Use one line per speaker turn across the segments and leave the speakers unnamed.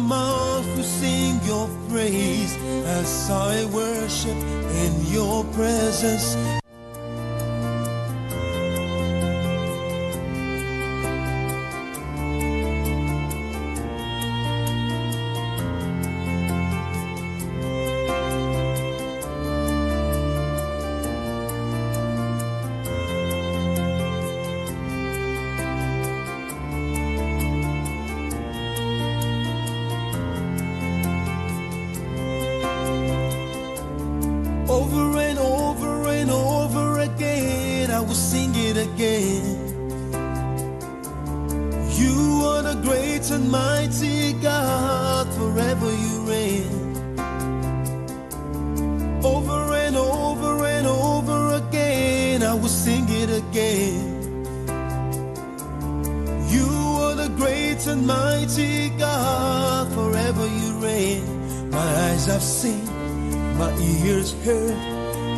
mouth will sing your praise as I worship in your presence. Over and over and over again, I will sing it again. You are the great and mighty God, forever you reign. Over and over and over again, I will sing it again. You are the great and mighty God, forever you reign. My eyes have seen, my ears heard,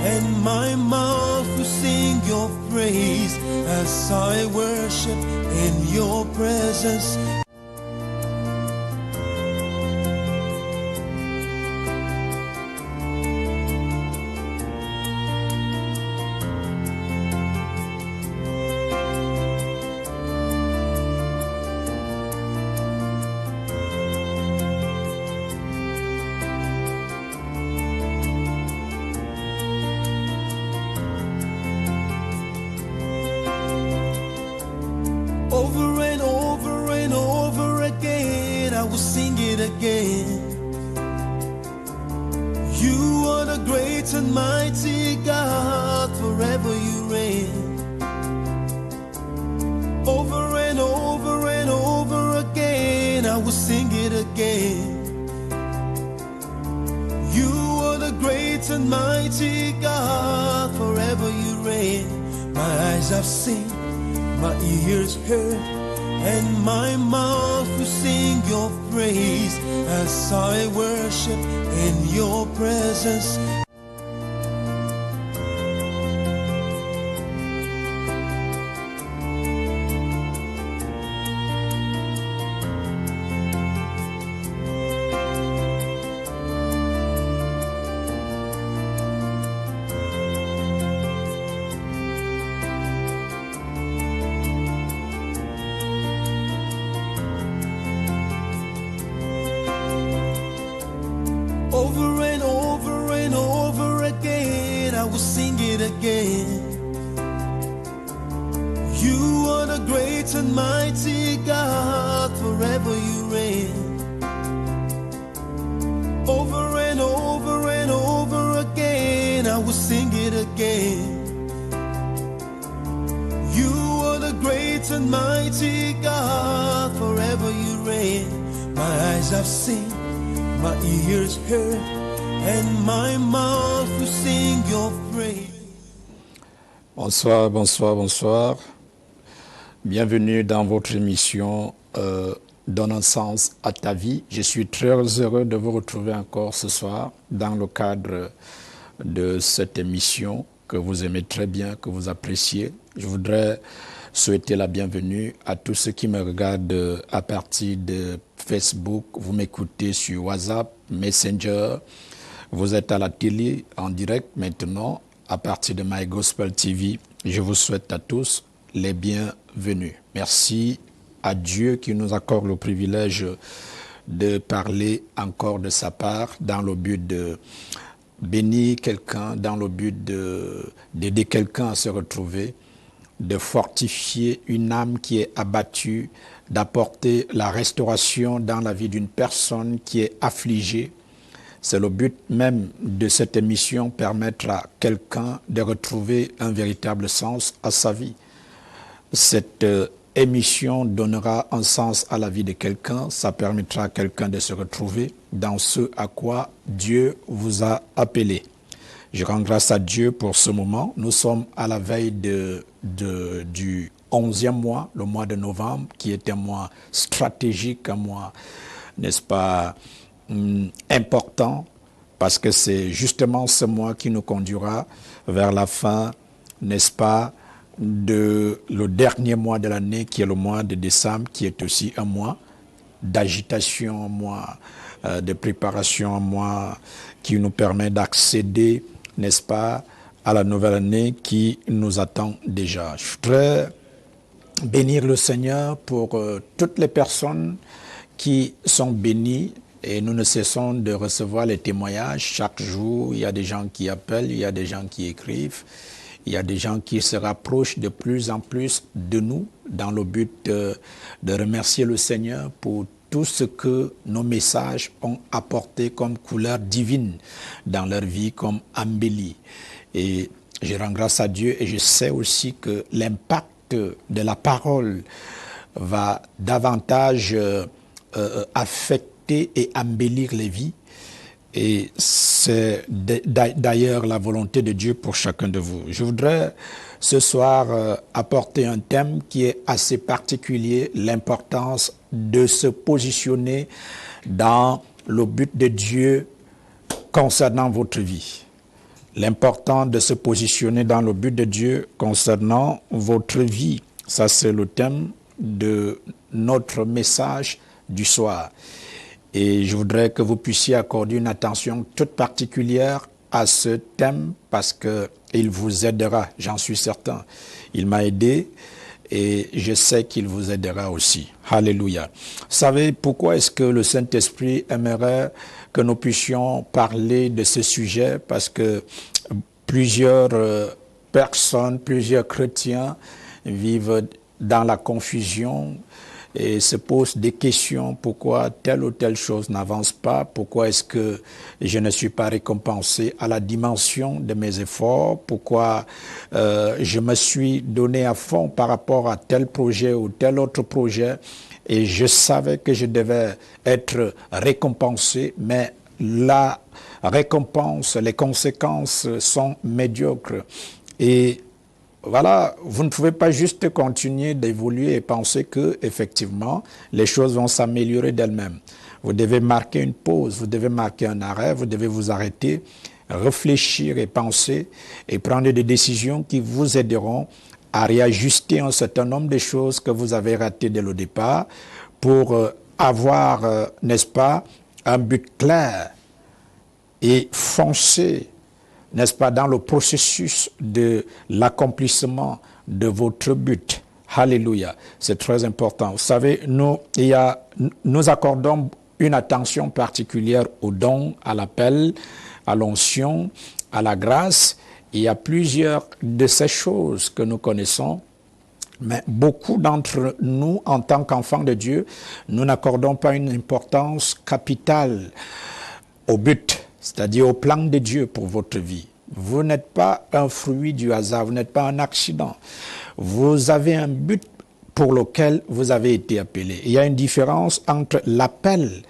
and my mouth will sing your praise as I worship in your presence. Over and over and over again, I will sing it again. You are the great and mighty God, forever you reign. Over and over and over again, I will sing it again. You are the great and mighty God, forever you reign. My eyes have seen, my ears heard, and my mouth will sing your praise as I worship in your presence. Over and over and over again, I will sing it again. You are the great and mighty God, forever you reign. Over and over and over again, I will sing it again. You are the great and mighty God, forever you reign. My eyes have seen, my ears heard, and my mouth will sing your praise.
Bonsoir, bonsoir, bonsoir. Bienvenue dans votre émission Donnant sens à ta vie. Je suis très heureux de vous retrouver encore ce soir dans le cadre de cette émission que vous aimez très bien, que vous appréciez. Je voudrais souhaiter la bienvenue à tous ceux qui me regardent à partir de Facebook. Vous m'écoutez sur WhatsApp, Messenger. Vous êtes à la télé en direct maintenant à partir de My Gospel TV. Je vous souhaite à tous les bienvenus. Merci à Dieu qui nous accorde le privilège de parler encore de sa part dans le but de bénir quelqu'un, dans le but d'aider quelqu'un à se retrouver, de fortifier une âme qui est abattue, d'apporter la restauration dans la vie d'une personne qui est affligée. C'est le but même de cette émission, permettre à quelqu'un de retrouver un véritable sens à sa vie. Cette émission donnera un sens à la vie de quelqu'un, ça permettra à quelqu'un de se retrouver dans ce à quoi Dieu vous a appelé. Je rends grâce à Dieu pour ce moment. Nous sommes à la veille du 11e mois, le mois de novembre, qui est un mois stratégique, un mois, n'est-ce pas, important, parce que c'est justement ce mois qui nous conduira vers la fin, n'est-ce pas, le dernier mois de l'année, qui est le mois de décembre, qui est aussi un mois d'agitation en moi, de préparation en moi, qui nous permet d'accéder, n'est-ce pas, à la nouvelle année qui nous attend déjà. Je voudrais bénir le Seigneur pour toutes les personnes qui sont bénies, et nous ne cessons de recevoir les témoignages. Chaque jour, il y a des gens qui appellent, il y a des gens qui écrivent, il y a des gens qui se rapprochent de plus en plus de nous dans le but de remercier le Seigneur pour tout ce que nos messages ont apporté comme couleur divine dans leur vie, comme embellie. Et je rends grâce à Dieu et je sais aussi que l'impact de la parole va davantage affecter et embellir les vies. Et c'est d'ailleurs la volonté de Dieu pour chacun de vous. Je voudrais ce soir apporter un thème qui est assez particulier, l'importance de se positionner dans le but de Dieu concernant votre vie. L'important de se positionner dans le but de Dieu concernant votre vie. Ça, c'est le thème de notre message du soir. Et je voudrais que vous puissiez accorder une attention toute particulière à ce thème parce qu'il vous aidera, j'en suis certain. Il m'a aidé et je sais qu'il vous aidera aussi. Alléluia. Vous savez pourquoi est-ce que le Saint-Esprit aimerait que nous puissions parler de ce sujet? Parce que plusieurs personnes, plusieurs chrétiens vivent dans la confusion et se posent des questions. Pourquoi telle ou telle chose n'avance pas? Pourquoi est-ce que je ne suis pas récompensé à la dimension de mes efforts? Pourquoi je me suis donné à fond par rapport à tel projet ou tel autre projet et je savais que je devais être récompensé, mais la récompense, les conséquences sont médiocres. Et voilà, vous ne pouvez pas juste continuer d'évoluer et penser que effectivement les choses vont s'améliorer d'elles-mêmes. Vous devez marquer une pause, vous devez marquer un arrêt, vous devez vous arrêter, réfléchir et penser et prendre des décisions qui vous aideront à réajuster un certain nombre de choses que vous avez ratées dès le départ pour avoir, n'est-ce pas, un but clair et foncer, n'est-ce pas, dans le processus de l'accomplissement de votre but. Alléluia. C'est très important. Vous savez, nous accordons une attention particulière aux dons, à l'appel, à l'onction, à la grâce. Il y a plusieurs de ces choses que nous connaissons, mais beaucoup d'entre nous, en tant qu'enfants de Dieu, nous n'accordons pas une importance capitale au but, c'est-à-dire au plan de Dieu pour votre vie. Vous n'êtes pas un fruit du hasard, vous n'êtes pas un accident. Vous avez un but pour lequel vous avez été appelé. Il y a une différence entre l'appel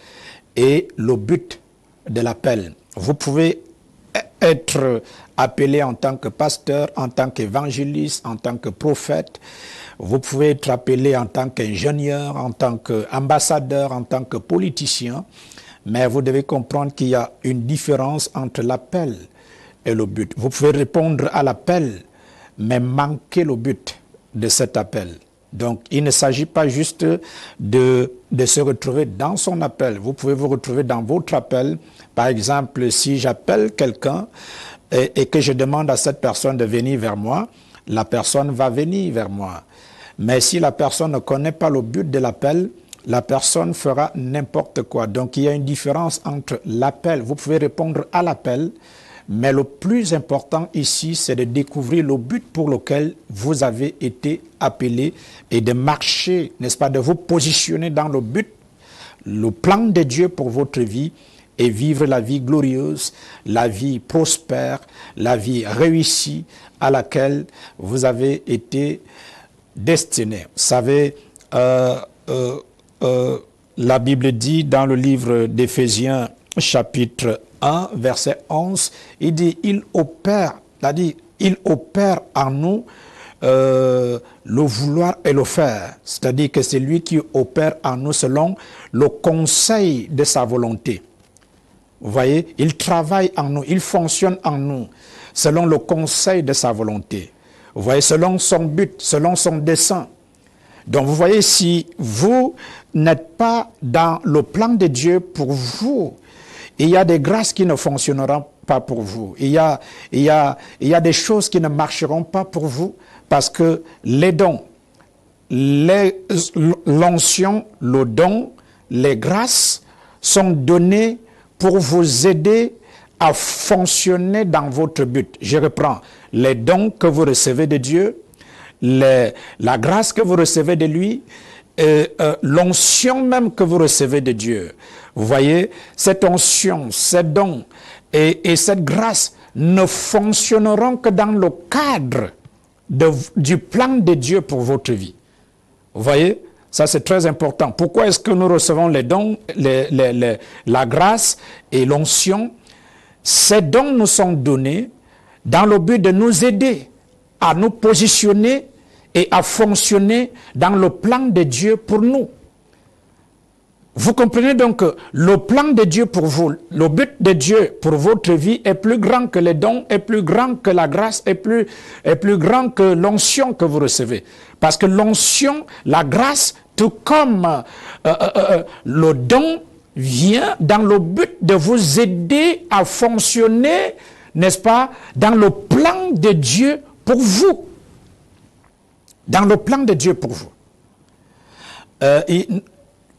et le but de l'appel. Vous pouvez être appelé en tant que pasteur, en tant qu'évangéliste, en tant que prophète. Vous pouvez être appelé en tant qu'ingénieur, en tant qu'ambassadeur, en tant que politicien. Mais vous devez comprendre qu'il y a une différence entre l'appel et le but. Vous pouvez répondre à l'appel, mais manquer le but de cet appel. Donc, il ne s'agit pas juste de se retrouver dans son appel. Vous pouvez vous retrouver dans votre appel. Par exemple, si j'appelle quelqu'un et que je demande à cette personne de venir vers moi, la personne va venir vers moi. Mais si la personne ne connaît pas le but de l'appel, la personne fera n'importe quoi. Donc, il y a une différence entre l'appel. Vous pouvez répondre à l'appel, mais le plus important ici, c'est de découvrir le but pour lequel vous avez été appelé et de marcher, n'est-ce pas, de vous positionner dans le but, le plan de Dieu pour votre vie et vivre la vie glorieuse, la vie prospère, la vie réussie à laquelle vous avez été destiné. Vous savez, la Bible dit dans le livre d'Éphésiens, chapitre 1, verset 11, il dit, il opère en nous le vouloir et le faire. C'est-à-dire que c'est lui qui opère en nous selon le conseil de sa volonté. Vous voyez, il travaille en nous, il fonctionne en nous selon le conseil de sa volonté. Vous voyez, selon son but, selon son dessein. Donc vous voyez, si vous n'êtes pas dans le plan de Dieu pour vous, il y a des grâces qui ne fonctionneront pas pour vous. Il y a des choses qui ne marcheront pas pour vous parce que les dons, l'onction, le don, les grâces sont données pour vous aider à fonctionner dans votre but. Je reprends. Les dons que vous recevez de Dieu, la grâce que vous recevez de lui, l'onction même que vous recevez de Dieu. Vous voyez, cette onction, ces dons et cette grâce ne fonctionneront que dans le cadre du plan de Dieu pour votre vie. Vous voyez, ça c'est très important. Pourquoi est-ce que nous recevons les dons, la grâce et l'onction? Ces dons nous sont donnés dans le but de nous aider à nous positionner et à fonctionner dans le plan de Dieu pour nous. Vous comprenez donc que le plan de Dieu pour vous, le but de Dieu pour votre vie est plus grand que les dons, est plus grand que la grâce, est plus grand que l'onction que vous recevez. Parce que l'onction, la grâce, tout comme le don, vient dans le but de vous aider à fonctionner, n'est-ce pas, dans le plan de Dieu pour vous. Dans le plan de Dieu pour vous.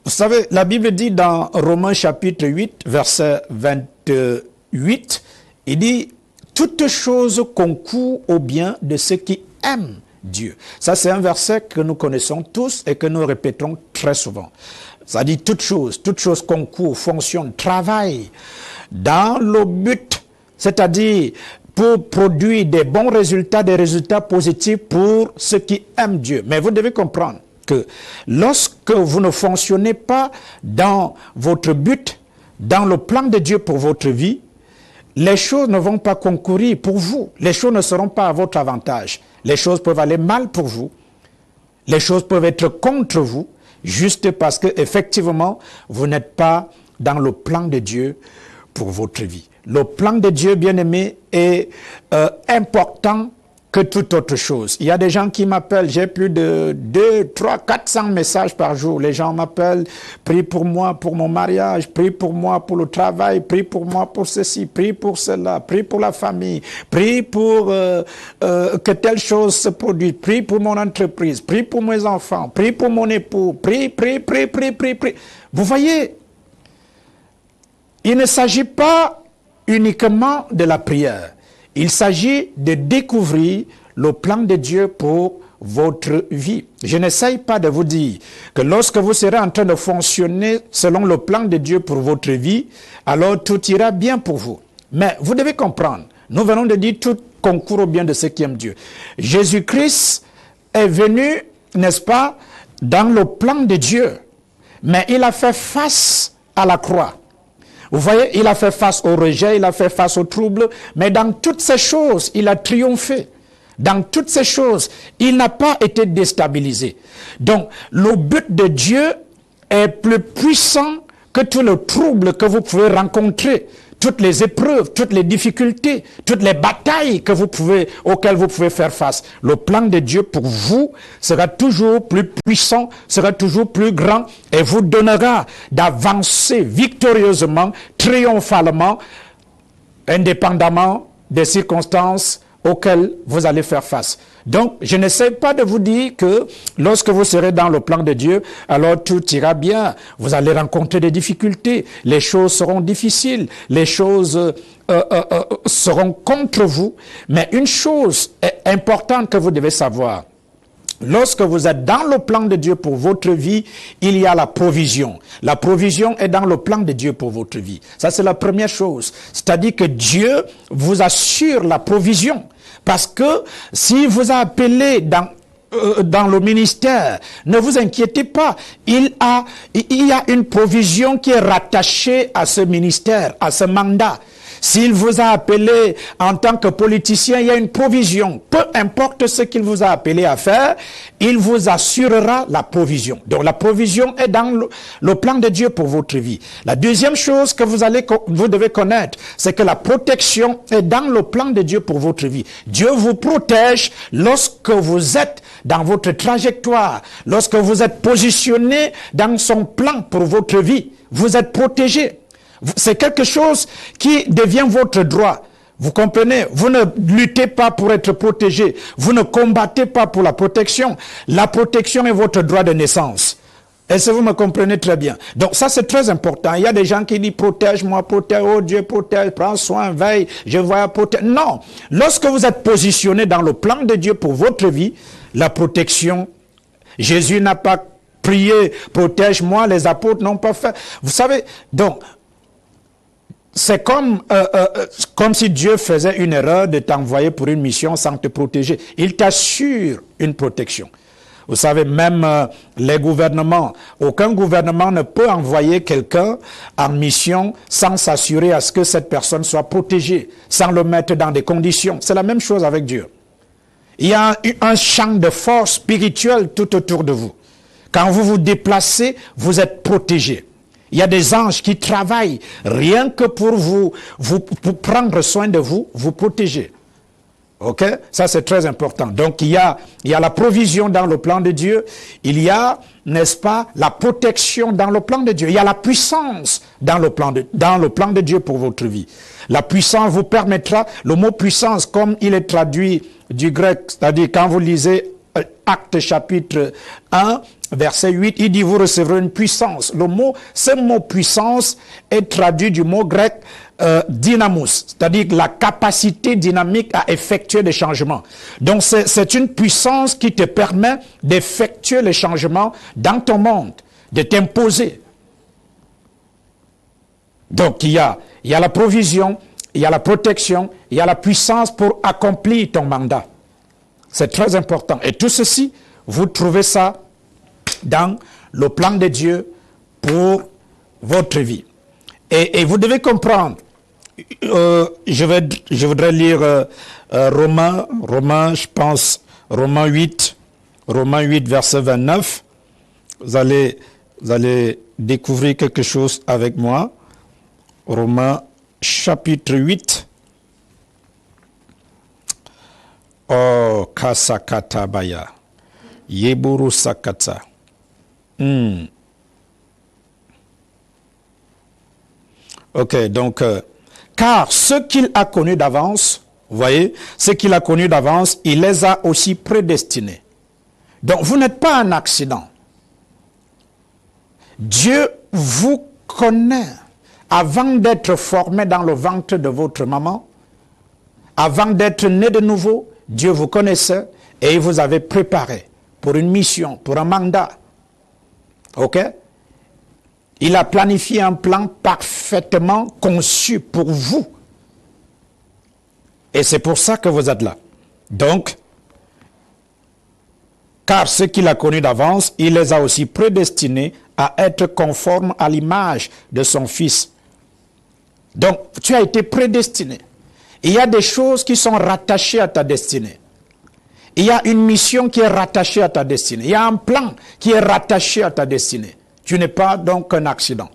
Vous savez, la Bible dit dans Romains chapitre 8, verset 28, il dit « Toutes choses concourent au bien de ceux qui aiment Dieu ». Ça, c'est un verset que nous connaissons tous et que nous répétons très souvent. Ça dit « Toutes choses concourent, fonctionnent, travaillent dans le but, c'est-à-dire pour produire des bons résultats, des résultats positifs pour ceux qui aiment Dieu ». Mais vous devez comprendre que lorsque vous ne fonctionnez pas dans votre but, dans le plan de Dieu pour votre vie, les choses ne vont pas concourir pour vous. Les choses ne seront pas à votre avantage. Les choses peuvent aller mal pour vous. Les choses peuvent être contre vous, juste parce que effectivement, vous n'êtes pas dans le plan de Dieu pour votre vie. Le plan de Dieu, bien-aimé, est important que toute autre chose. Il y a des gens qui m'appellent, j'ai plus de 200, 300, 400 messages par jour. Les gens m'appellent, prie pour moi pour mon mariage, prie pour moi pour le travail, prie pour moi pour ceci, prie pour cela, prie pour la famille, prie pour que telle chose se produise, prie pour mon entreprise, prie pour mes enfants, prie pour mon époux, prie. Vous voyez, il ne s'agit pas uniquement de la prière. Il s'agit de découvrir le plan de Dieu pour votre vie. Je n'essaye pas de vous dire que lorsque vous serez en train de fonctionner selon le plan de Dieu pour votre vie, alors tout ira bien pour vous. Mais vous devez comprendre, nous venons de dire tout concourt au bien de ceux qui aiment Dieu. Jésus-Christ est venu, n'est-ce pas, dans le plan de Dieu, mais il a fait face à la croix. Vous voyez, il a fait face au rejet, il a fait face aux troubles, mais dans toutes ces choses, il a triomphé. Dans toutes ces choses, il n'a pas été déstabilisé. Donc, le but de Dieu est plus puissant que tout le trouble que vous pouvez rencontrer, toutes les épreuves, toutes les difficultés, toutes les batailles auxquelles vous pouvez faire face. Le plan de Dieu pour vous sera toujours plus puissant, sera toujours plus grand et vous donnera d'avancer victorieusement, triomphalement, indépendamment des circonstances auxquelles vous allez faire face. Donc, je n'essaie pas de vous dire que lorsque vous serez dans le plan de Dieu, alors tout ira bien. Vous allez rencontrer des difficultés, les choses seront difficiles, les choses seront contre vous. Mais une chose est importante que vous devez savoir. Lorsque vous êtes dans le plan de Dieu pour votre vie, il y a la provision. La provision est dans le plan de Dieu pour votre vie. Ça, c'est la première chose. C'est-à-dire que Dieu vous assure la provision. Parce que s'il vous a appelé dans le ministère, ne vous inquiétez pas. Il y a une provision qui est rattachée à ce ministère, à ce mandat. S'il vous a appelé en tant que politicien, il y a une provision. Peu importe ce qu'il vous a appelé à faire, il vous assurera la provision. Donc la provision est dans le plan de Dieu pour votre vie. La deuxième chose que vous devez connaître, c'est que la protection est dans le plan de Dieu pour votre vie. Dieu vous protège lorsque vous êtes dans votre trajectoire, lorsque vous êtes positionné dans son plan pour votre vie, vous êtes protégé. C'est quelque chose qui devient votre droit. Vous comprenez? Vous ne luttez pas pour être protégé. Vous ne combattez pas pour la protection. La protection est votre droit de naissance. Est-ce que vous me comprenez très bien? Donc ça, c'est très important. Il y a des gens qui disent, protège-moi, protège, oh Dieu, protège, prends soin, veille, je vois, protège. Non. Lorsque vous êtes positionné dans le plan de Dieu pour votre vie, la protection, Jésus n'a pas prié, protège-moi, les apôtres n'ont pas fait. Vous savez, donc, c'est comme si Dieu faisait une erreur de t'envoyer pour une mission sans te protéger. Il t'assure une protection. Vous savez, même les gouvernements, aucun gouvernement ne peut envoyer quelqu'un en mission sans s'assurer à ce que cette personne soit protégée, sans le mettre dans des conditions. C'est la même chose avec Dieu. Il y a un champ de force spirituelle tout autour de vous. Quand vous vous déplacez, vous êtes protégé. Il y a des anges qui travaillent rien que pour pour prendre soin de vous, vous protéger. Ok? Ça, c'est très important. Donc, il y a la provision dans le plan de Dieu. Il y a, n'est-ce pas, la protection dans le plan de Dieu. Il y a la puissance dans le plan de Dieu pour votre vie. La puissance vous permettra, le mot puissance, comme il est traduit du grec, c'est-à-dire quand vous lisez Actes chapitre 1, verset 8, il dit, vous recevrez une puissance. Ce mot puissance est traduit du mot grec dynamos, c'est-à-dire la capacité dynamique à effectuer des changements. Donc c'est une puissance qui te permet d'effectuer les changements dans ton monde, de t'imposer. Donc il y a la provision, il y a la protection, il y a la puissance pour accomplir ton mandat. C'est très important. Et tout ceci, vous trouvez ça dans le plan de Dieu pour votre vie. Et vous devez comprendre, je voudrais lire Romains, je pense, Romains 8, verset 29. Vous allez découvrir quelque chose avec moi. Romains chapitre 8. Oh, kasakata baya. Yeburu sakata. Ok, donc, car ce qu'il a connu d'avance, vous voyez, ce qu'il a connu d'avance, il les a aussi prédestinés. Donc, vous n'êtes pas un accident. Dieu vous connaît avant d'être formé dans le ventre de votre maman, avant d'être né de nouveau. Dieu vous connaissait et il vous avait préparé pour une mission, pour un mandat. Ok? Il a planifié un plan parfaitement conçu pour vous. Et c'est pour ça que vous êtes là. Donc, car ce qu'il a connu d'avance, il les a aussi prédestinés à être conformes à l'image de son Fils. Donc, tu as été prédestiné. Il y a des choses qui sont rattachées à ta destinée. Il y a une mission qui est rattachée à ta destinée. Il y a un plan qui est rattaché à ta destinée. Tu n'es pas donc un accident.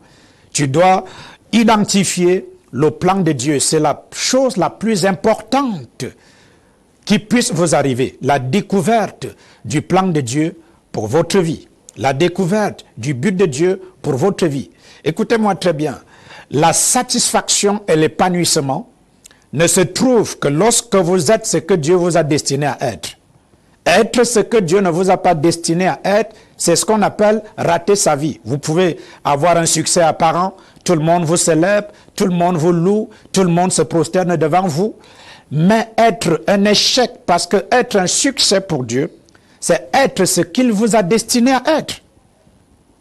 Tu dois identifier le plan de Dieu. C'est la chose la plus importante qui puisse vous arriver. La découverte du plan de Dieu pour votre vie. La découverte du but de Dieu pour votre vie. Écoutez-moi très bien. La satisfaction et l'épanouissement ne se trouve que lorsque vous êtes ce que Dieu vous a destiné à être. Être ce que Dieu ne vous a pas destiné à être, c'est ce qu'on appelle rater sa vie. Vous pouvez avoir un succès apparent, tout le monde vous célèbre, tout le monde vous loue, tout le monde se prosterne devant vous. Mais être un échec, parce que être un succès pour Dieu, c'est être ce qu'il vous a destiné à être.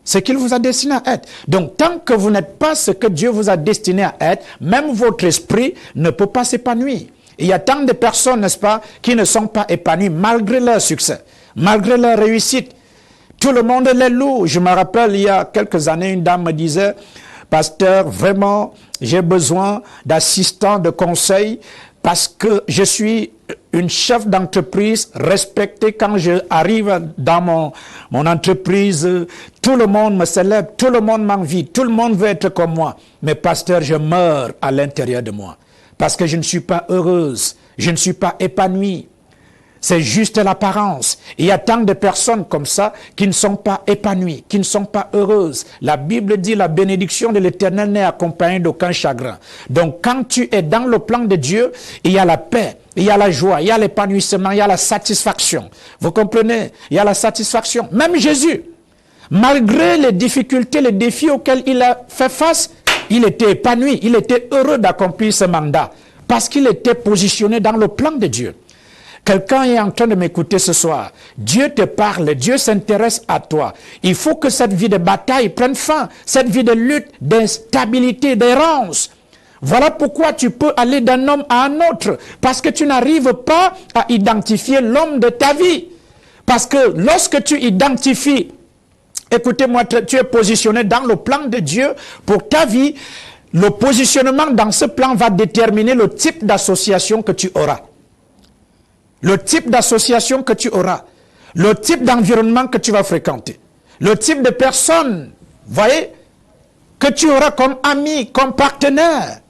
Ce qu'il vous a destiné à être. Donc, tant que vous n'êtes pas ce que Dieu vous a destiné à être, même votre esprit ne peut pas s'épanouir. Il y a tant de personnes, n'est-ce pas, qui ne sont pas épanouies malgré leur succès, malgré leur réussite. Tout le monde les loue. Je me rappelle, il y a quelques années, une dame me disait, « Pasteur, vraiment, j'ai besoin d'assistants, de conseils, parce que je suis une chef d'entreprise respectée. Quand je arrive dans mon entreprise, tout le monde me célèbre, tout le monde m'envie, tout le monde veut être comme moi. Mais pasteur, je meurs à l'intérieur de moi parce que je ne suis pas heureuse, je ne suis pas épanouie. C'est juste l'apparence. Il y a tant de personnes comme ça qui ne sont pas épanouies, qui ne sont pas heureuses. La Bible dit la bénédiction de l'Éternel n'est accompagnée d'aucun chagrin. Donc quand tu es dans le plan de Dieu, il y a la paix, il y a la joie, il y a l'épanouissement, il y a la satisfaction. Vous comprenez? Il y a la satisfaction. Même Jésus, malgré les difficultés, les défis auxquels il a fait face, il était épanoui, il était heureux d'accomplir ce mandat parce qu'il était positionné dans le plan de Dieu. Quelqu'un est en train de m'écouter ce soir. Dieu te parle, Dieu s'intéresse à toi. Il faut que cette vie de bataille prenne fin, cette vie de lutte, d'instabilité, d'errance. Voilà pourquoi tu peux aller d'un homme à un autre, parce que tu n'arrives pas à identifier l'homme de ta vie. Parce que lorsque tu identifies, écoutez-moi, tu es positionné dans le plan de Dieu pour ta vie, le positionnement dans ce plan va déterminer le type d'association que tu auras. Le type d'association que tu auras, le type d'environnement que tu vas fréquenter, le type de personnes, voyez, que tu auras comme ami, comme partenaire.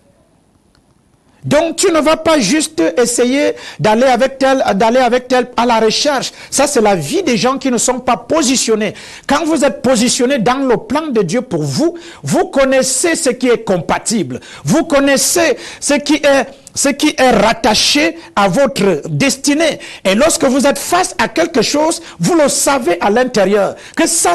Donc tu ne vas pas juste essayer d'aller avec tel à la recherche. Ça c'est la vie des gens qui ne sont pas positionnés. Quand vous êtes positionné dans le plan de Dieu pour vous, vous connaissez ce qui est compatible. Vous connaissez ce qui est rattaché à votre destinée. Et lorsque vous êtes face à quelque chose, vous le savez à l'intérieur. Que ça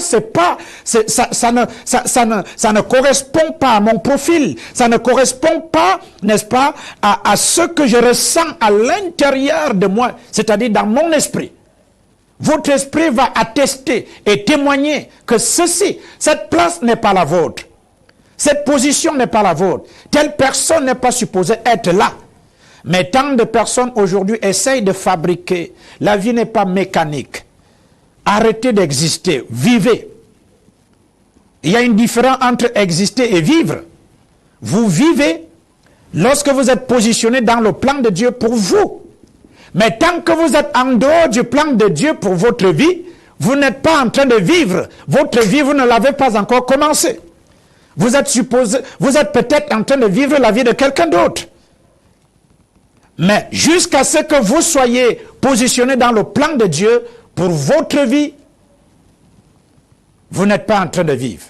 ne correspond pas à mon profil. Ça ne correspond pas, n'est-ce pas, à ce que je ressens à l'intérieur de moi. C'est-à-dire dans mon esprit. Votre esprit va attester et témoigner que cette place n'est pas la vôtre. Cette position n'est pas la vôtre. Telle personne n'est pas supposée être là. Mais tant de personnes aujourd'hui essayent de fabriquer. La vie n'est pas mécanique. Arrêtez d'exister. Vivez. Il y a une différence entre exister et vivre. Vous vivez lorsque vous êtes positionné dans le plan de Dieu pour vous. Mais tant que vous êtes en dehors du plan de Dieu pour votre vie, vous n'êtes pas en train de vivre. Votre vie, vous ne l'avez pas encore commencé. Vous êtes peut-être en train de vivre la vie de quelqu'un d'autre. Mais jusqu'à ce que vous soyez positionné dans le plan de Dieu pour votre vie, vous n'êtes pas en train de vivre.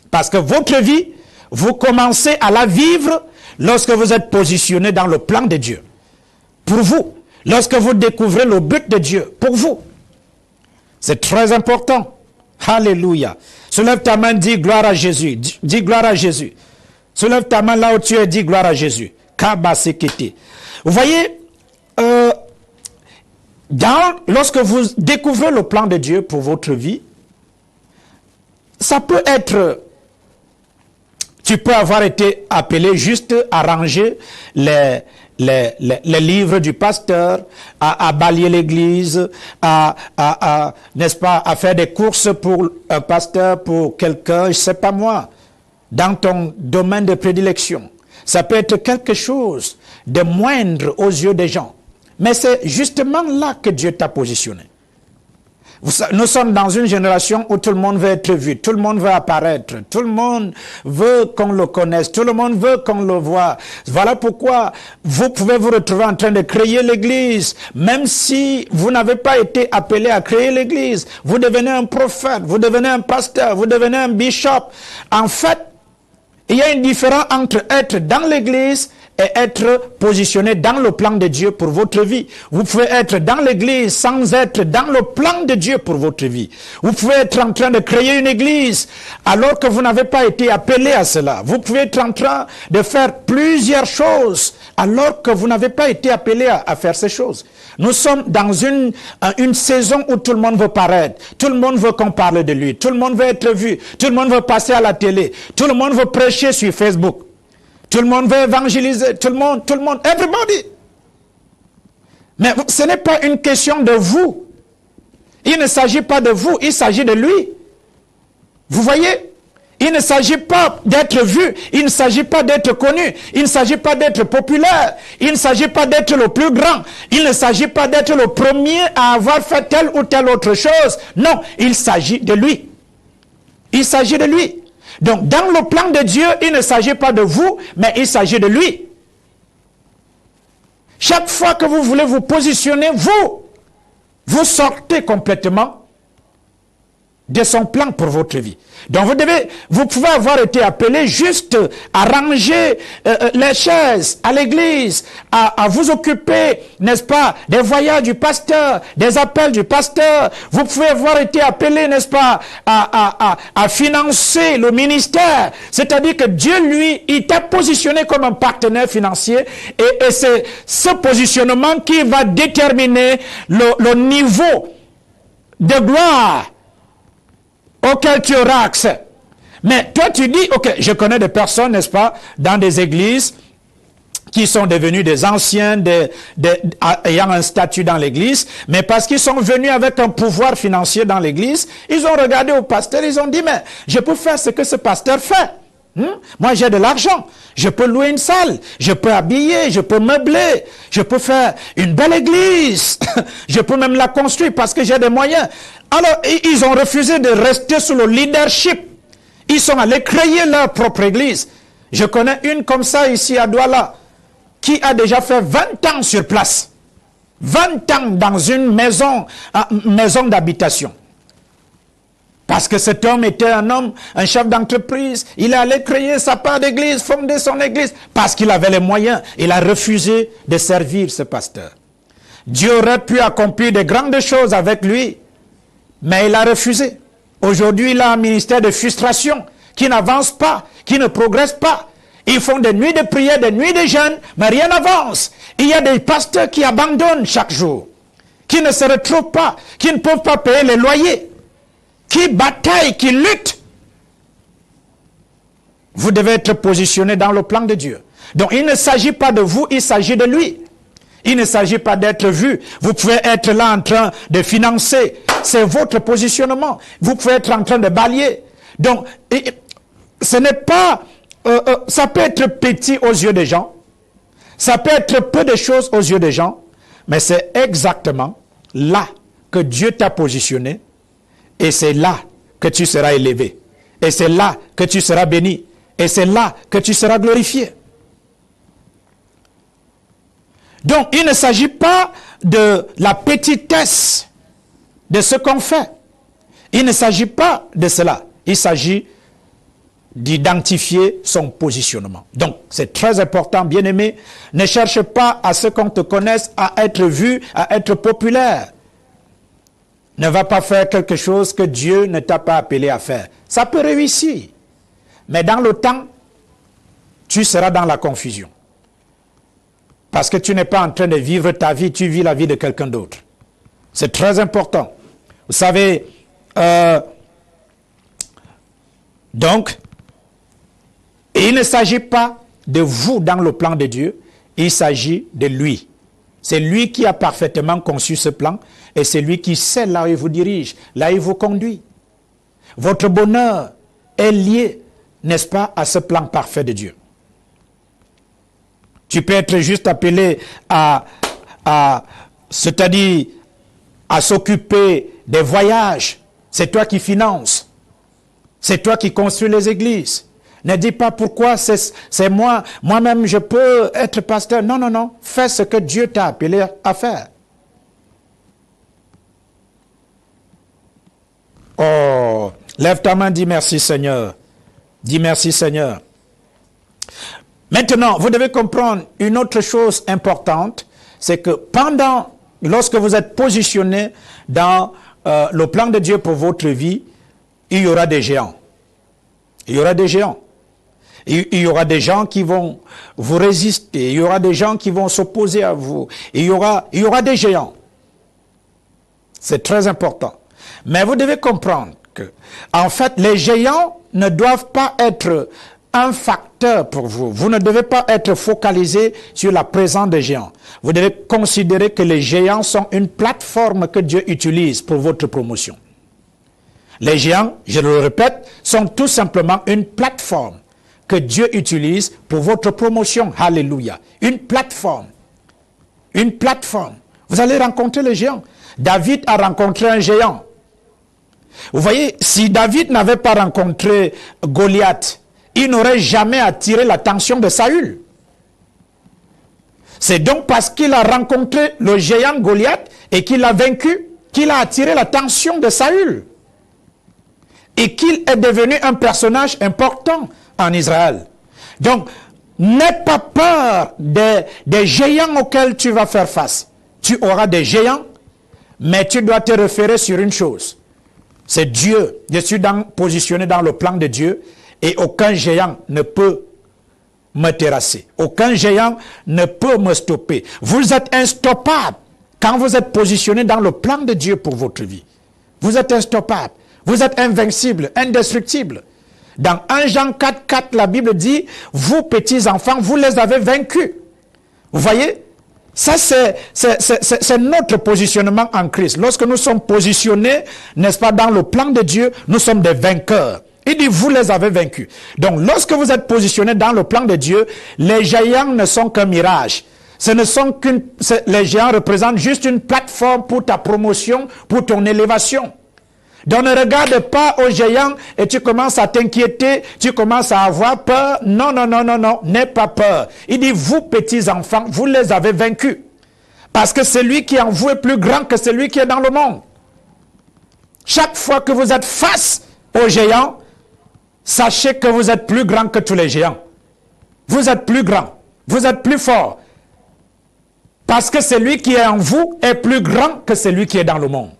Parce que votre vie, vous commencez à la vivre lorsque vous êtes positionné dans le plan de Dieu. Pour vous. Lorsque vous découvrez le but de Dieu. Pour vous. C'est très important. Alléluia. Soulève ta main, dis gloire à Jésus. Dis gloire à Jésus. Soulève ta main là où tu es, dis gloire à Jésus. Vous voyez, lorsque vous découvrez le plan de Dieu pour votre vie, ça peut être, tu peux avoir été appelé juste à ranger les livres du pasteur, à balayer l'église, n'est-ce pas, à faire des courses pour un pasteur, pour quelqu'un, je ne sais pas moi, dans ton domaine de prédilection. Ça peut être quelque chose de moindre aux yeux des gens. Mais c'est justement là que Dieu t'a positionné. Nous sommes dans une génération où tout le monde veut être vu, tout le monde veut apparaître, tout le monde veut qu'on le connaisse, tout le monde veut qu'on le voit. Voilà pourquoi vous pouvez vous retrouver en train de créer l'église. Même si vous n'avez pas été appelé à créer l'église, vous devenez un prophète, vous devenez un pasteur, vous devenez un bishop. En fait, il y a une différence entre être dans l'église et être positionné dans le plan de Dieu pour votre vie. Vous pouvez être dans l'église sans être dans le plan de Dieu pour votre vie. Vous pouvez être en train de créer une église alors que vous n'avez pas été appelé à cela. Vous pouvez être en train de faire plusieurs choses alors que vous n'avez pas été appelé à faire ces choses. Nous sommes dans une saison où tout le monde veut paraître. Tout le monde veut qu'on parle de lui. Tout le monde veut être vu. Tout le monde veut passer à la télé. Tout le monde veut prêcher sur Facebook. Tout le monde veut évangéliser. Tout le monde, everybody. Mais ce n'est pas une question de vous. Il ne s'agit pas de vous, il s'agit de lui. Vous voyez? Il ne s'agit pas d'être vu, il ne s'agit pas d'être connu, il ne s'agit pas d'être populaire, il ne s'agit pas d'être le plus grand, il ne s'agit pas d'être le premier à avoir fait telle ou telle autre chose. Non, il s'agit de lui. Il s'agit de lui. Donc, dans le plan de Dieu, il ne s'agit pas de vous, mais il s'agit de lui. Chaque fois que vous voulez vous positionner, vous sortez complètement de son plan pour votre vie. Donc vous pouvez avoir été appelé juste à ranger les chaises à l'église, à vous occuper, n'est-ce pas, des voyages du pasteur, des appels du pasteur. Vous pouvez avoir été appelé, n'est-ce pas, à financer le ministère. C'est-à-dire que Dieu, lui, il t'a positionné comme un partenaire financier et c'est ce positionnement qui va déterminer le niveau de gloire auquel tu auras accès. Mais toi tu dis, ok, je connais des personnes, n'est-ce pas, dans des églises qui sont devenus des anciens, ayant un statut dans l'église, mais parce qu'ils sont venus avec un pouvoir financier dans l'église, ils ont regardé au pasteur, ils ont dit, mais je peux faire ce que ce pasteur fait. Moi j'ai de l'argent, je peux louer une salle, je peux habiller, je peux meubler, je peux faire une belle église, je peux même la construire parce que j'ai des moyens. Alors ils ont refusé de rester sous le leadership, ils sont allés créer leur propre église. Je connais une comme ça ici à Douala, qui a déjà fait 20 ans sur place, 20 ans dans une maison d'habitation. Parce que cet homme était un chef d'entreprise, il est allé créer sa part d'église, fonder son église, parce qu'il avait les moyens. Il a refusé de servir ce pasteur. Dieu aurait pu accomplir de grandes choses avec lui, mais il a refusé. Aujourd'hui, il a un ministère de frustration qui n'avance pas, qui ne progresse pas. Ils font des nuits de prière, des nuits de jeûne, mais rien n'avance. Il y a des pasteurs qui abandonnent chaque jour, qui ne se retrouvent pas, qui ne peuvent pas payer les loyers, qui bataille, qui lutte. Vous devez être positionné dans le plan de Dieu. Donc il ne s'agit pas de vous, il s'agit de lui. Il ne s'agit pas d'être vu. Vous pouvez être là en train de financer. C'est votre positionnement. Vous pouvez être en train de balayer. Donc ce n'est pas... ça peut être petit aux yeux des gens. Ça peut être peu de choses aux yeux des gens. Mais c'est exactement là que Dieu t'a positionné. Et c'est là que tu seras élevé. Et c'est là que tu seras béni. Et c'est là que tu seras glorifié. Donc, il ne s'agit pas de la petitesse de ce qu'on fait. Il ne s'agit pas de cela. Il s'agit d'identifier son positionnement. Donc, c'est très important, bien-aimé. Ne cherche pas à ce qu'on te connaisse, à être vu, à être populaire. Ne va pas faire quelque chose que Dieu ne t'a pas appelé à faire. Ça peut réussir. Mais dans le temps, tu seras dans la confusion. Parce que tu n'es pas en train de vivre ta vie, tu vis la vie de quelqu'un d'autre. C'est très important. Vous savez, donc, il ne s'agit pas de vous dans le plan de Dieu, il s'agit de lui. C'est lui qui a parfaitement conçu ce plan et c'est lui qui sait là où il vous dirige, là où il vous conduit. Votre bonheur est lié, n'est-ce pas, à ce plan parfait de Dieu. Tu peux être juste appelé c'est-à-dire à s'occuper des voyages. C'est toi qui finances. C'est toi qui construis les églises. Ne dis pas pourquoi c'est moi. Moi-même, je peux être pasteur. Non, non, non. Fais ce que Dieu t'a appelé à faire. Oh, lève ta main, dis merci Seigneur. Dis merci Seigneur. Maintenant, vous devez comprendre une autre chose importante, c'est que lorsque vous êtes positionné dans le plan de Dieu pour votre vie, il y aura des géants. Il y aura des géants. Il y aura des gens qui vont vous résister. Il y aura des gens qui vont s'opposer à vous. Il y aura des géants. C'est très important. Mais vous devez comprendre que, en fait, les géants ne doivent pas être un facteur pour vous. Vous ne devez pas être focalisé sur la présence des géants. Vous devez considérer que les géants sont une plateforme que Dieu utilise pour votre promotion. Les géants, je le répète, sont tout simplement une plateforme que Dieu utilise pour votre promotion. Alléluia. Une plateforme. Une plateforme. Vous allez rencontrer les géants. David a rencontré un géant. Vous voyez, si David n'avait pas rencontré Goliath, il n'aurait jamais attiré l'attention de Saül. C'est donc parce qu'il a rencontré le géant Goliath et qu'il l'a vaincu, qu'il a attiré l'attention de Saül. Et qu'il est devenu un personnage important en Israël. Donc, n'aie pas peur des géants auxquels tu vas faire face. Tu auras des géants, mais tu dois te référer sur une chose. C'est Dieu. Je suis positionné dans le plan de Dieu et aucun géant ne peut me terrasser. Aucun géant ne peut me stopper. Vous êtes instoppable quand vous êtes positionné dans le plan de Dieu pour votre vie. Vous êtes instoppable. Vous êtes invincible, indestructible. Dans 1 Jean 4,4, la Bible dit, vous petits enfants, vous les avez vaincus. Vous voyez? Ça, c'est notre positionnement en Christ. Lorsque nous sommes positionnés, n'est-ce pas, dans le plan de Dieu, nous sommes des vainqueurs. Il dit, vous les avez vaincus. Donc, lorsque vous êtes positionnés dans le plan de Dieu, les géants ne sont qu'un mirage. Les géants représentent juste une plateforme pour ta promotion, pour ton élévation. Donc, ne regarde pas aux géants et tu commences à t'inquiéter, tu commences à avoir peur. Non, non, non, non, non, n'aie pas peur. Il dit, vous petits enfants, vous les avez vaincus. Parce que celui qui est en vous est plus grand que celui qui est dans le monde. Chaque fois que vous êtes face aux géants, sachez que vous êtes plus grand que tous les géants. Vous êtes plus grand, vous êtes plus fort. Parce que celui qui est en vous est plus grand que celui qui est dans le monde.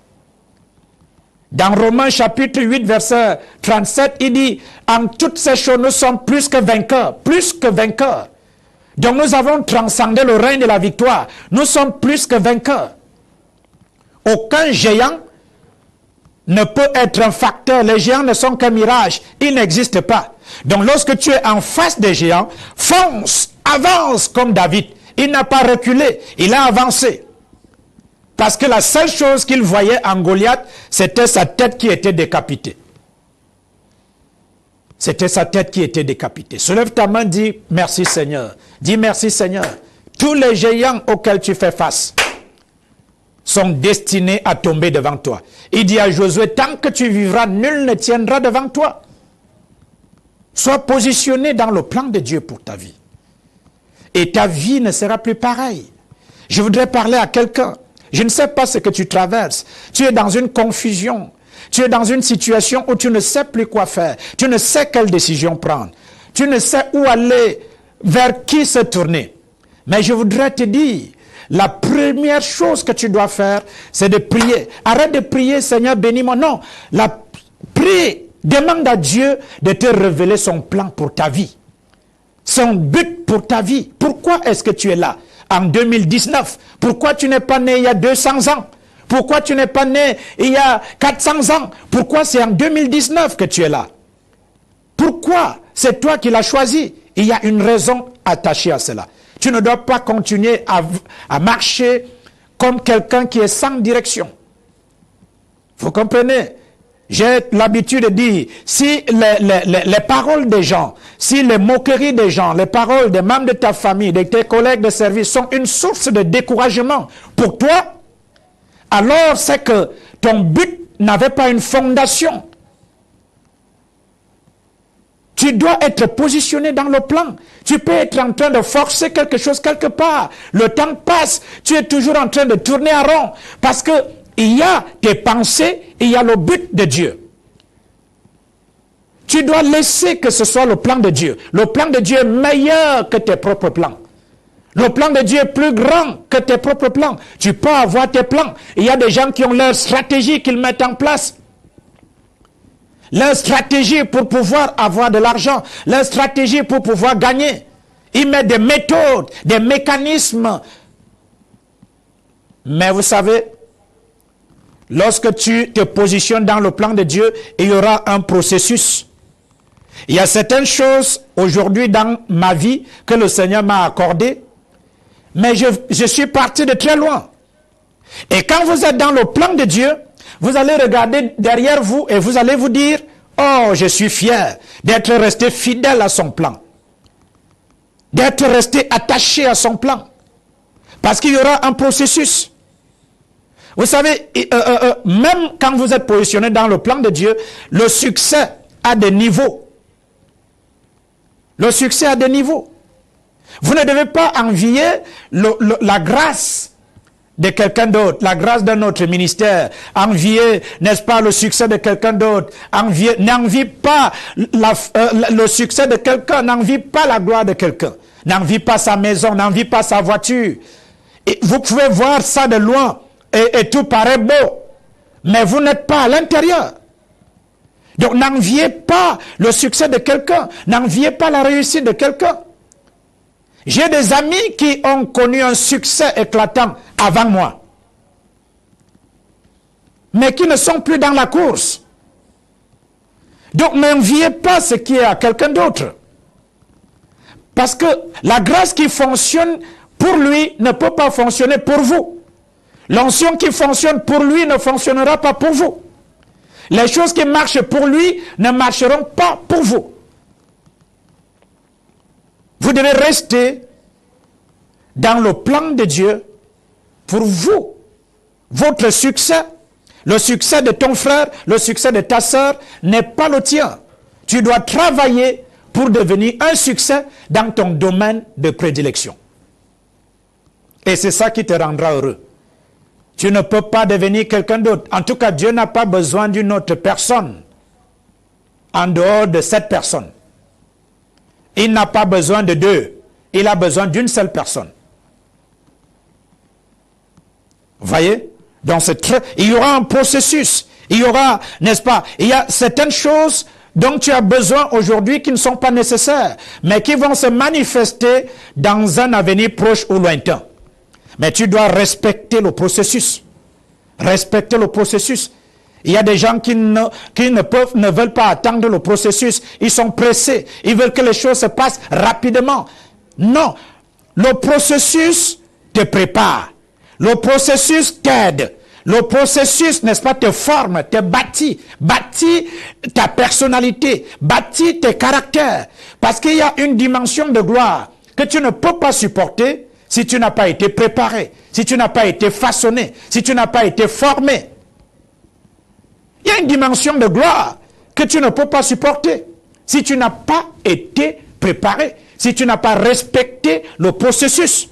Dans Romains chapitre 8, verset 37, il dit, en toutes ces choses, nous sommes plus que vainqueurs, plus que vainqueurs. Donc nous avons transcendé le règne de la victoire. Nous sommes plus que vainqueurs. Aucun géant ne peut être un facteur. Les géants ne sont qu'un mirage. Ils n'existent pas. Donc lorsque tu es en face des géants, fonce, avance comme David. Il n'a pas reculé, il a avancé. Parce que la seule chose qu'il voyait en Goliath, c'était sa tête qui était décapitée. C'était sa tête qui était décapitée. Soulève ta main, dis merci Seigneur. Dis merci Seigneur. Tous les géants auxquels tu fais face sont destinés à tomber devant toi. Il dit à Josué, tant que tu vivras, nul ne tiendra devant toi. Sois positionné dans le plan de Dieu pour ta vie. Et ta vie ne sera plus pareille. Je voudrais parler à quelqu'un. Je ne sais pas ce que tu traverses. Tu es dans une confusion. Tu es dans une situation où tu ne sais plus quoi faire. Tu ne sais quelle décision prendre. Tu ne sais où aller, vers qui se tourner. Mais je voudrais te dire, la première chose que tu dois faire, c'est de prier. Arrête de prier, Seigneur, bénis-moi. Non, prie, demande à Dieu de te révéler son plan pour ta vie. Son but pour ta vie. Pourquoi est-ce que tu es là en 2019? Pourquoi tu n'es pas né il y a 200 ans? Pourquoi tu n'es pas né il y a 400 ans? Pourquoi c'est en 2019 que tu es là? Pourquoi? C'est toi qui l'as choisi. Il y a une raison attachée à cela. Tu ne dois pas continuer à marcher comme quelqu'un qui est sans direction. Vous comprenez? J'ai l'habitude de dire, si les paroles des gens, si les moqueries des gens, les paroles des membres de ta famille, de tes collègues de service sont une source de découragement pour toi, alors c'est que ton but n'avait pas une fondation. Tu dois être positionné dans le plan. Tu peux être en train de forcer quelque chose quelque part. Le temps passe, tu es toujours en train de tourner en rond. Parce que il y a tes pensées, il y a le but de Dieu. Tu dois laisser que ce soit le plan de Dieu. Le plan de Dieu est meilleur que tes propres plans. Le plan de Dieu est plus grand que tes propres plans. Tu peux avoir tes plans. Il y a des gens qui ont leur stratégie qu'ils mettent en place. Leur stratégie pour pouvoir avoir de l'argent. Leur stratégie pour pouvoir gagner. Ils mettent des méthodes, des mécanismes. Mais vous savez, lorsque tu te positionnes dans le plan de Dieu, il y aura un processus. Il y a certaines choses aujourd'hui dans ma vie que le Seigneur m'a accordées, mais je suis parti de très loin. Et quand vous êtes dans le plan de Dieu, vous allez regarder derrière vous et vous allez vous dire, oh, je suis fier d'être resté fidèle à son plan. D'être resté attaché à son plan. Parce qu'il y aura un processus. Vous savez, même quand vous êtes positionné dans le plan de Dieu, le succès a des niveaux. Le succès a des niveaux. Vous ne devez pas envier la grâce de quelqu'un d'autre, la grâce d'un autre ministère, envier, n'est-ce pas, le succès de quelqu'un d'autre, n'envie pas le succès de quelqu'un, n'envie pas la gloire de quelqu'un, n'envie pas sa maison, n'envie pas sa voiture. Et vous pouvez voir ça de loin et tout paraît beau, mais vous n'êtes pas à l'intérieur. Donc n'enviez pas le succès de quelqu'un, n'enviez pas la réussite de quelqu'un. J'ai des amis qui ont connu un succès éclatant avant moi, mais qui ne sont plus dans la course. Donc n'enviez pas ce qui est à quelqu'un d'autre. Parce que la grâce qui fonctionne pour lui ne peut pas fonctionner pour vous. L'onction qui fonctionne pour lui ne fonctionnera pas pour vous. Les choses qui marchent pour lui ne marcheront pas pour vous. Vous devez rester dans le plan de Dieu pour vous. Votre succès, le succès de ton frère, le succès de ta sœur n'est pas le tien. Tu dois travailler pour devenir un succès dans ton domaine de prédilection. Et c'est ça qui te rendra heureux. Tu ne peux pas devenir quelqu'un d'autre. En tout cas, Dieu n'a pas besoin d'une autre personne en dehors de cette personne. Il n'a pas besoin de deux. Il a besoin d'une seule personne. Vous voyez? Donc il y aura un processus. Il y aura, n'est-ce pas? Il y a certaines choses dont tu as besoin aujourd'hui qui ne sont pas nécessaires, mais qui vont se manifester dans un avenir proche ou lointain. Mais tu dois respecter le processus. Respecter le processus. Il y a des gens qui ne veulent pas attendre le processus. Ils sont pressés. Ils veulent que les choses se passent rapidement. Non. Le processus te prépare. Le processus t'aide. Le processus, n'est-ce pas, te forme, te bâtit ta personnalité, bâtit tes caractères. Parce qu'il y a une dimension de gloire que tu ne peux pas supporter si tu n'as pas été préparé, si tu n'as pas été façonné, si tu n'as pas été formé. Il y a une dimension de gloire que tu ne peux pas supporter si tu n'as pas été préparé, si tu n'as pas respecté le processus.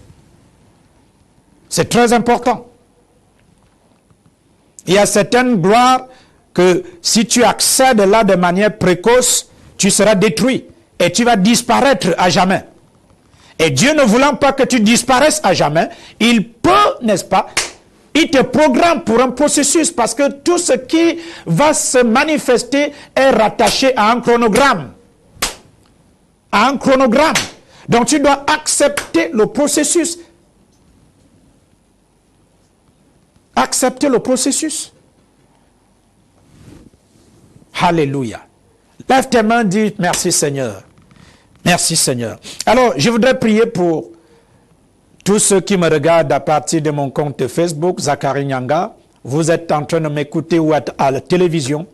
C'est très important. Il y a certaines gloires que si tu accèdes là de manière précoce, tu seras détruit et tu vas disparaître à jamais. Et Dieu ne voulant pas que tu disparaisses à jamais, il peut, n'est-ce pas, il te programme pour un processus parce que tout ce qui va se manifester est rattaché à un chronogramme. À un chronogramme. Donc tu dois accepter le processus. Accepter le processus. Alléluia. Lève tes mains, dis merci Seigneur. Merci Seigneur. Alors, je voudrais prier pour tous ceux qui me regardent à partir de mon compte Facebook, Zachary Nyanga. Vous êtes en train de m'écouter ou à la télévision.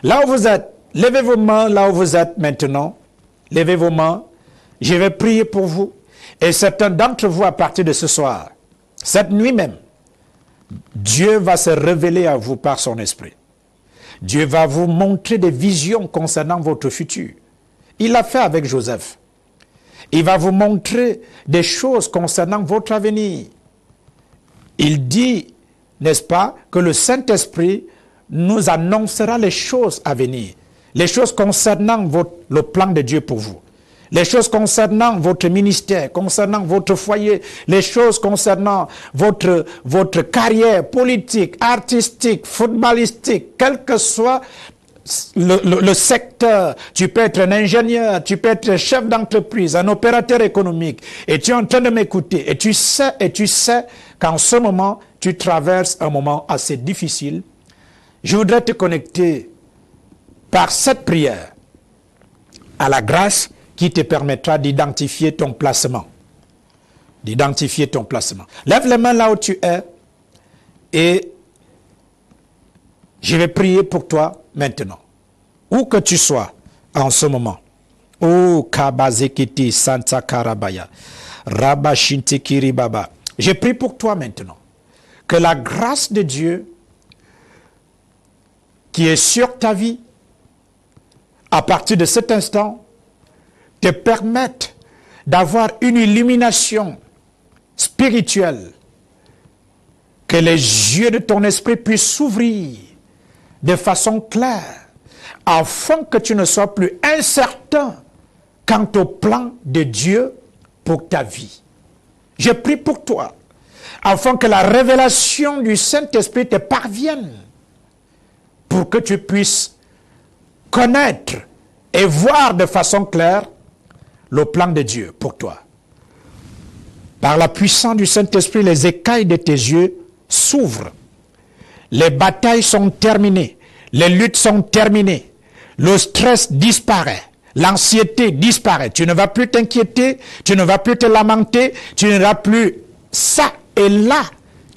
Là où vous êtes, levez vos mains là où vous êtes maintenant. Levez vos mains. Je vais prier pour vous. Et certains d'entre vous à partir de ce soir, cette nuit même, Dieu va se révéler à vous par son esprit. Dieu va vous montrer des visions concernant votre futur. Il l'a fait avec Joseph. Il va vous montrer des choses concernant votre avenir. Il dit, n'est-ce pas, que le Saint-Esprit nous annoncera les choses à venir. Les choses concernant le plan de Dieu pour vous. Les choses concernant votre ministère, concernant votre foyer, les choses concernant votre carrière politique, artistique, footballistique, quel que soit le secteur. Tu peux être un ingénieur, tu peux être un chef d'entreprise, un opérateur économique, et tu es en train de m'écouter, et tu sais qu'en ce moment, tu traverses un moment assez difficile. Je voudrais te connecter par cette prière à la grâce qui te permettra d'identifier ton placement. D'identifier ton placement. Lève les mains là où tu es et je vais prier pour toi maintenant. Où que tu sois en ce moment. Oh, Kabazekiti Santa Karabaya. Rabashinti Kiribaba. Je prie pour toi maintenant. Que la grâce de Dieu qui est sur ta vie, à partir de cet instant, te permette d'avoir une illumination spirituelle, que les yeux de ton esprit puissent s'ouvrir de façon claire, afin que tu ne sois plus incertain quant au plan de Dieu pour ta vie. Je prie pour toi, afin que la révélation du Saint-Esprit te parvienne, pour que tu puisses connaître et voir de façon claire le plan de Dieu pour toi. Par la puissance du Saint-Esprit, les écailles de tes yeux s'ouvrent. Les batailles sont terminées. Les luttes sont terminées. Le stress disparaît. L'anxiété disparaît. Tu ne vas plus t'inquiéter. Tu ne vas plus te lamenter. Tu n'auras plus ça et là.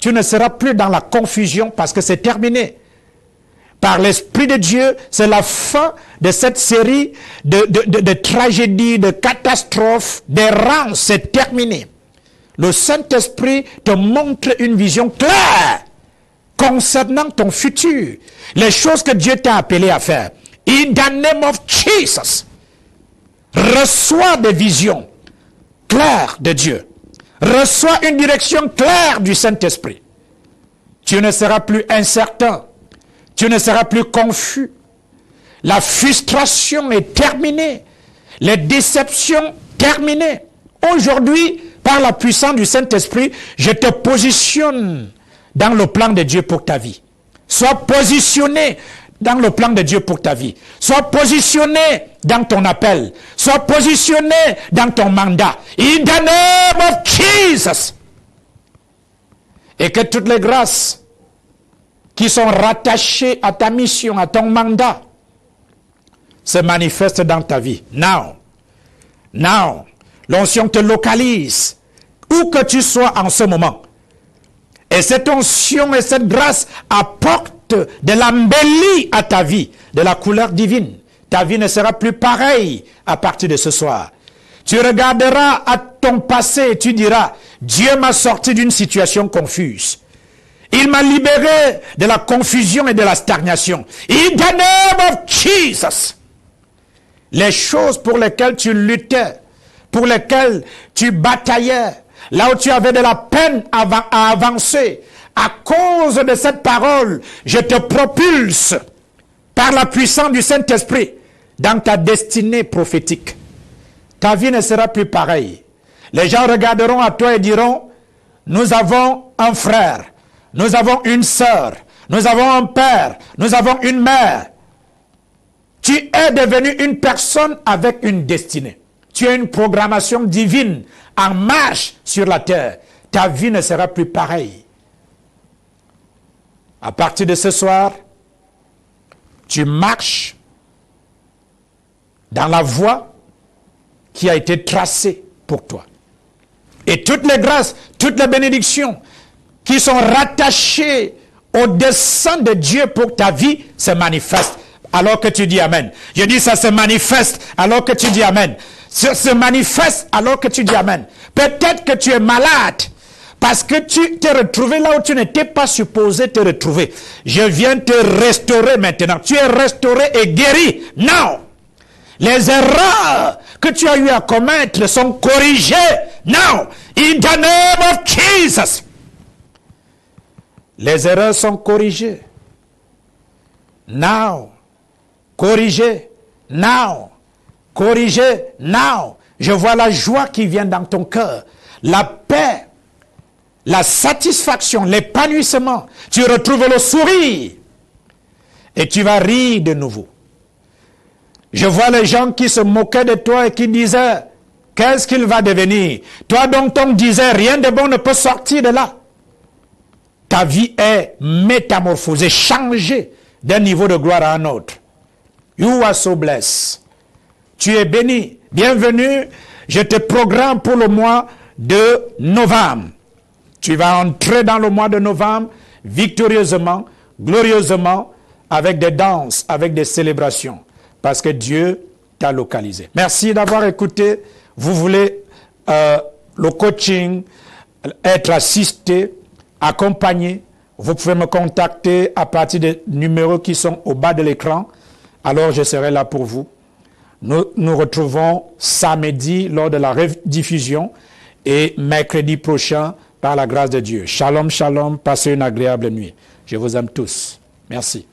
Tu ne seras plus dans la confusion parce que c'est terminé. Par l'Esprit de Dieu, c'est la fin de cette série de tragédies, de catastrophes, d'errances. C'est terminé. Le Saint-Esprit te montre une vision claire concernant ton futur, les choses que Dieu t'a appelé à faire. In the name of Jesus, reçois des visions claires de Dieu. Reçois une direction claire du Saint-Esprit. Tu ne seras plus incertain. Tu ne seras plus confus. La frustration est terminée. Les déceptions terminées. Aujourd'hui, par la puissance du Saint-Esprit, je te positionne dans le plan de Dieu pour ta vie. Sois positionné dans le plan de Dieu pour ta vie. Sois positionné dans ton appel. Sois positionné dans ton mandat. In the name of Jesus. Et que toutes les grâces qui sont rattachées à ta mission, à ton mandat, se manifestent dans ta vie. Now. L'onction te localise, où que tu sois en ce moment. Et cette onction et cette grâce apportent de l'embellie à ta vie, de la couleur divine. Ta vie ne sera plus pareille à partir de ce soir. Tu regarderas à ton passé et tu diras, Dieu m'a sorti d'une situation confuse. Il m'a libéré de la confusion et de la stagnation. In the name of Jesus. Les choses pour lesquelles tu luttais, pour lesquelles tu bataillais, là où tu avais de la peine à avancer, à cause de cette parole, je te propulse par la puissance du Saint-Esprit dans ta destinée prophétique. Ta vie ne sera plus pareille. Les gens regarderont à toi et diront, nous avons un frère, nous avons une sœur, nous avons un père, nous avons une mère. Tu es devenu une personne avec une destinée. Tu as une programmation divine en marche sur la terre. Ta vie ne sera plus pareille. À partir de ce soir, tu marches dans la voie qui a été tracée pour toi. Et toutes les grâces, toutes les bénédictions qui sont rattachées au dessein de Dieu pour ta vie se manifestent alors que tu dis Amen. Je dis ça se manifeste alors que tu dis Amen. Ça se manifeste alors que tu dis Amen. Peut-être que tu es malade parce que tu t'es retrouvé là où tu n'étais pas supposé te retrouver. Je viens te restaurer maintenant. Tu es restauré et guéri. Non. Les erreurs que tu as eu à commettre sont corrigées. Non. In the name of Jesus. Les erreurs sont corrigées. Now. Corrigées. Now. Corrigées. Now. Je vois la joie qui vient dans ton cœur. La paix. La satisfaction. L'épanouissement. Tu retrouves le sourire. Et tu vas rire de nouveau. Je vois les gens qui se moquaient de toi et qui disaient, qu'est-ce qu'il va devenir? Toi dont on disait, rien de bon ne peut sortir de là. Ta vie est métamorphosée, changée d'un niveau de gloire à un autre. You are so blessed. Tu es béni. Bienvenue. Je te programme pour le mois de novembre. Tu vas entrer dans le mois de novembre victorieusement, glorieusement, avec des danses, avec des célébrations. Parce que Dieu t'a localisé. Merci d'avoir écouté. Vous voulez le coaching, être assisté, accompagné. Vous pouvez me contacter à partir des numéros qui sont au bas de l'écran. Alors je serai là pour vous. Nous nous retrouvons samedi lors de la rediffusion et mercredi prochain par la grâce de Dieu. Shalom, shalom, passez une agréable nuit. Je vous aime tous. Merci.